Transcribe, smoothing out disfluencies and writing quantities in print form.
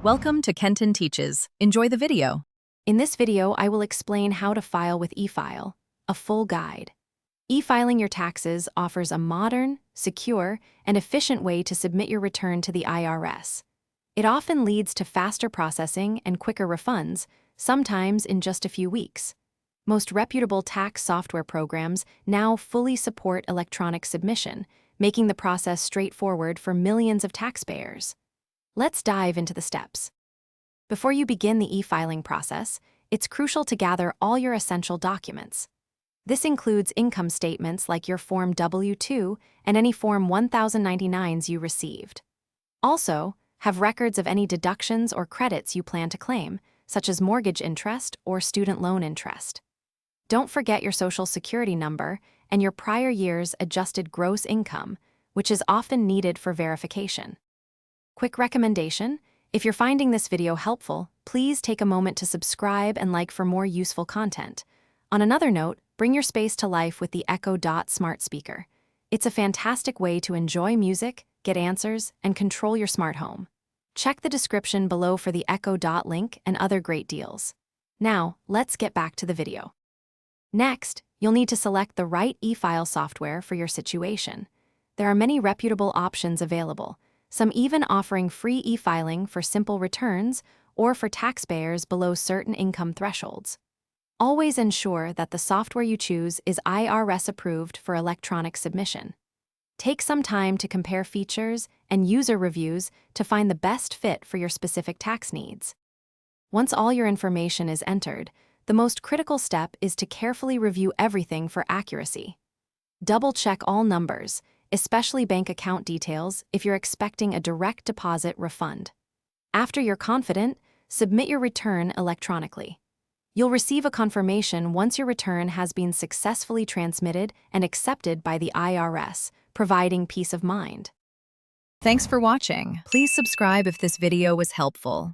Welcome to Kenton Teaches. Enjoy the video. In this video, I will explain how to file with e-file, a full guide. E-filing your taxes offers a modern, secure, and efficient way to submit your return to the IRS. It often leads to faster processing and quicker refunds, sometimes in just a few weeks. Most reputable tax software programs now fully support electronic submission, making the process straightforward for millions of taxpayers. Let's dive into the steps. Before you begin the e-filing process, it's crucial to gather all your essential documents. This includes income statements like your Form W-2 and any Form 1099s you received. Also, have records of any deductions or credits you plan to claim, such as mortgage interest or student loan interest. Don't forget your Social Security number and your prior year's adjusted gross income, which is often needed for verification. Quick recommendation: if you're finding this video helpful, please take a moment to subscribe and like for more useful content. On another note, bring your space to life with the Echo Dot smart speaker. It's a fantastic way to enjoy music, get answers, and control your smart home. Check the description below for the Echo Dot link and other great deals. Now, let's get back to the video. Next, you'll need to select the right e-file software for your situation. There are many reputable options available, some even offering free e-filing for simple returns or for taxpayers below certain income thresholds. Always ensure that the software you choose is IRS approved for electronic submission. Take some time to compare features and user reviews to find the best fit for your specific tax needs. Once all your information is entered, the most critical step is to carefully review everything for accuracy. Double-check all numbers, especially bank account details, if you're expecting a direct deposit refund. After you're confident, submit your return electronically. You'll receive a confirmation once your return has been successfully transmitted and accepted by the IRS, providing peace of mind. Thanks for watching. Please subscribe if this video was helpful.